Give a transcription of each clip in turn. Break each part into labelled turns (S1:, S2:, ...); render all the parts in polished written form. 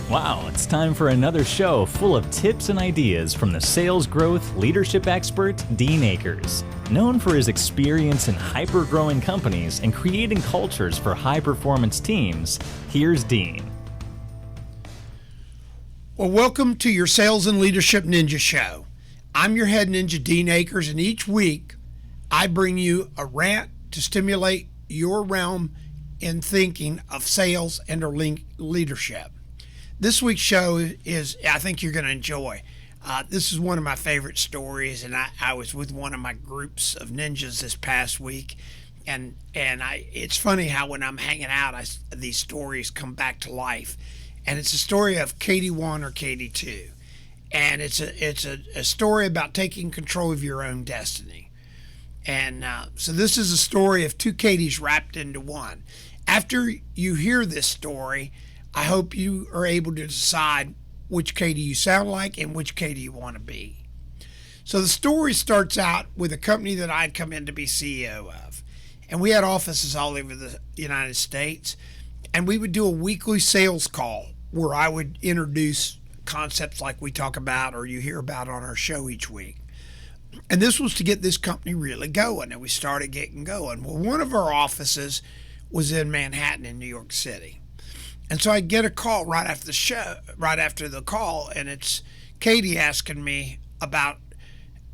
S1: Wow, it's time for another show full of tips and ideas from the sales growth leadership expert, Dean Akers. Known for his experience in hyper-growing companies and creating cultures for high-performance teams, here's Dean.
S2: Well, welcome to your Sales and Leadership Ninja Show. I'm your head ninja, Dean Akers, and each week I bring you a rant to stimulate your realm in thinking of sales and or leadership. This week's show is, I think you're going to enjoy. This is one of my favorite stories, and I was with one of my groups of ninjas this past week, and it's funny how when I'm hanging out, these stories come back to life. And it's a story of Katie 1 or Katie 2, and it's a story about taking control of your own destiny. And so this is a story of two Katies wrapped into one. After you hear this story, I hope you are able to decide which Katie you sound like and which Katie you want to be. So the story starts out with a company that I'd come in to be CEO of. And we had offices all over the United States. And we would do a weekly sales call where I would introduce concepts like we talk about or you hear about on our show each week. And this was to get this company really going. And we started getting going. Well, one of our offices was in Manhattan in New York City. And so I get a call right after the call, and it's Katie asking me about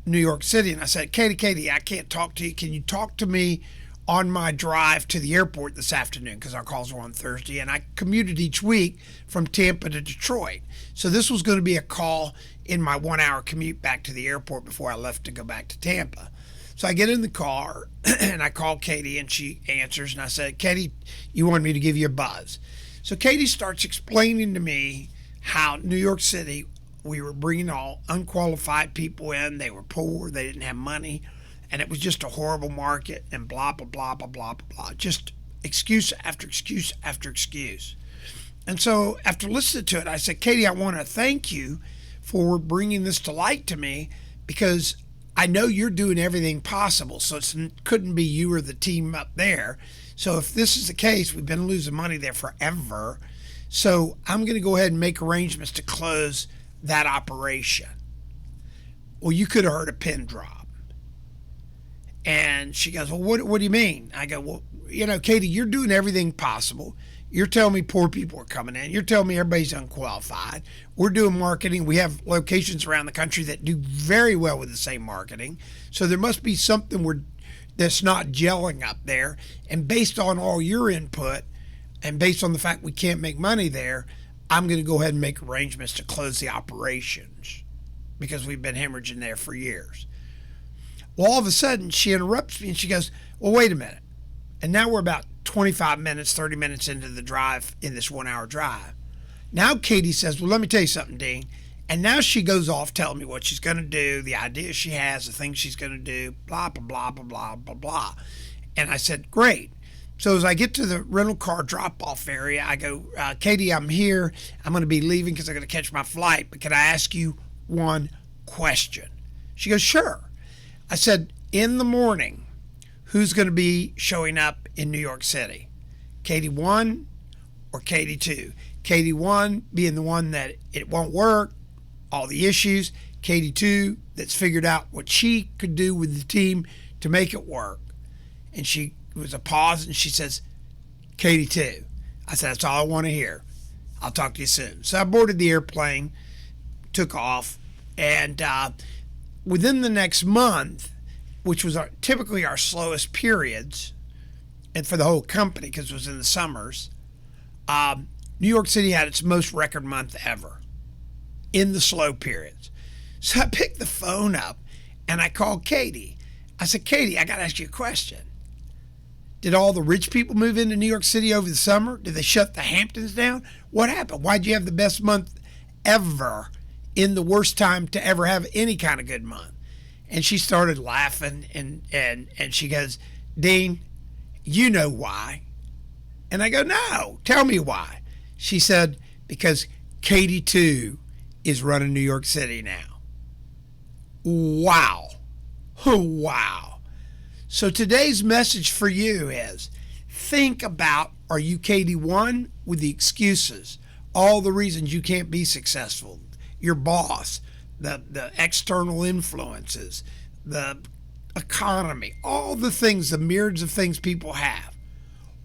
S2: New York City. And I said, Katie, I can't talk to you. Can you talk to me on my drive to the airport this afternoon? Because our calls were on Thursday, and I commuted each week from Tampa to Detroit. So this was going to be a call in my 1 hour commute back to the airport before I left to go back to Tampa. So I get in the car, and I call Katie, and she answers, and I said, Katie, you wanted me to give you a buzz. So Katie starts explaining to me how New York City, we were bringing all unqualified people in. They were poor. They didn't have money. And it was just a horrible market and blah, blah, blah, blah, blah, blah, blah. Just excuse after excuse after excuse. And so after listening to it, I said, Katie, I want to thank you for bringing this to light to me because I know you're doing everything possible. So it couldn't be you or the team up there. So if this is the case, we've been losing money there forever. So I'm going to go ahead and make arrangements to close that operation. Well, you could have heard a pin drop. And she goes, well, what do you mean? I go, well, Katie, you're doing everything possible. You're telling me poor people are coming in. You're telling me everybody's unqualified. We're doing marketing. We have locations around the country that do very well with the same marketing. So there must be something that's not gelling up there. And based on all your input and based on the fact we can't make money there, I'm going to go ahead and make arrangements to close the operations because we've been hemorrhaging there for years. Well, all of a sudden she interrupts me and she goes, well, wait a minute. And now we're about 25 minutes, 30 minutes into the drive in this 1 hour drive. Now Katie says, well, let me tell you something, Dean. And now she goes off telling me what she's going to do, the ideas she has, the things she's going to do, blah, blah, blah, blah, blah, blah, blah. And I said, great. So as I get to the rental car drop-off area, I go, Katie, I'm here. I'm going to be leaving because I'm going to catch my flight. But can I ask you one question? She goes, sure. I said, in the morning, who's going to be showing up in New York City? Katie 1 or Katie 2? Katie 1 being the one that it won't work, all the issues. Katie 2 that's figured out what she could do with the team to make it work. And she was a pause and she says, Katie 2. I said, that's all I want to hear. I'll talk to you soon. So I boarded the airplane, took off, and within the next month, which was typically our slowest periods, and for the whole company because it was in the summers, New York City had its most record month ever in the slow periods. So I picked the phone up and I called Katie. I said, Katie, I got to ask you a question. Did all the rich people move into New York City over the summer? Did they shut the Hamptons down? What happened? Why'd you have the best month ever in the worst time to ever have any kind of good month? And she started laughing and she goes, Dean, you know why. And I go, no, tell me why. She said, because Katie 2 is running New York City now. Wow. Wow. So today's message for you is think about, are you Katie 1 with the excuses? all the reasons you can't be successful. Your boss, the external influences, the economy, all the things, the myriads of things people have.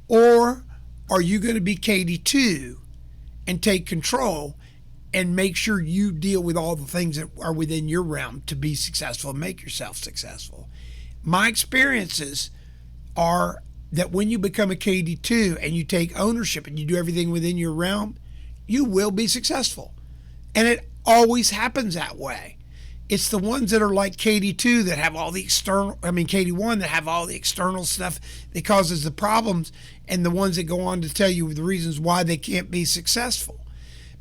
S2: Or are you going to be Katie 2 and take control and make sure you deal with all the things that are within your realm to be successful and make yourself successful? My experiences are that when you become a Katie 2 and you take ownership and you do everything within your realm, you will be successful. And it always happens that way. It's the ones that are like Katie 2 that have all the Katie 1 that have all the external stuff that causes the problems, and the ones that go on to tell you the reasons why they can't be successful.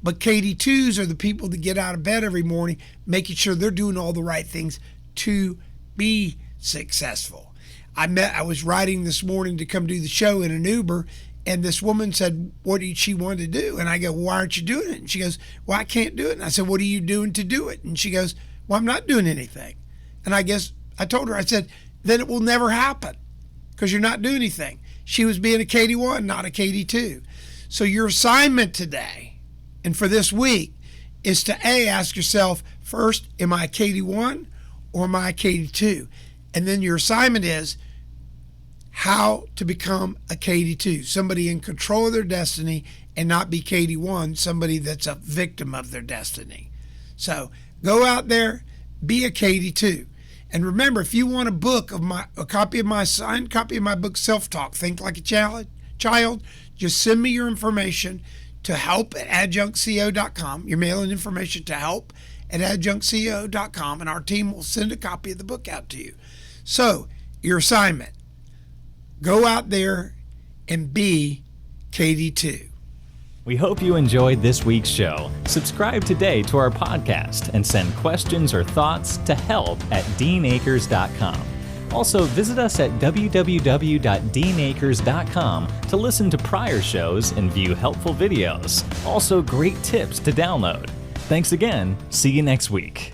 S2: But Katie 2s are the people that get out of bed every morning, making sure they're doing all the right things to be successful. I was riding this morning to come do the show in an Uber, and this woman said, what did she want to do? And I go, why aren't you doing it? And she goes, well, I can't do it. And I said, what are you doing to do it? And she goes, well, I'm not doing anything. And I told her, I said, then it will never happen because you're not doing anything. She was being a Katie 1, not a Katie 2. So your assignment today and for this week is to ask yourself, first, am I a Katie 1 or am I a Katie 2? And then your assignment is how to become a Katie 2, somebody in control of their destiny and not be Katie 1, somebody that's a victim of their destiny. So go out there, be a Katie 2. And remember, if you want a copy of my signed copy of my book, Self-Talk, Think Like a Child, just send me your information to help@adjunctco.com. Your mailing information to help@adjunctco.com, and our team will send a copy of the book out to you. So your assignment, go out there and be Katie 2.
S1: We hope you enjoyed this week's show. Subscribe today to our podcast and send questions or thoughts to help@deanakers.com. Also, visit us at www.deanakers.com to listen to prior shows and view helpful videos. Also, great tips to download. Thanks again. See you next week.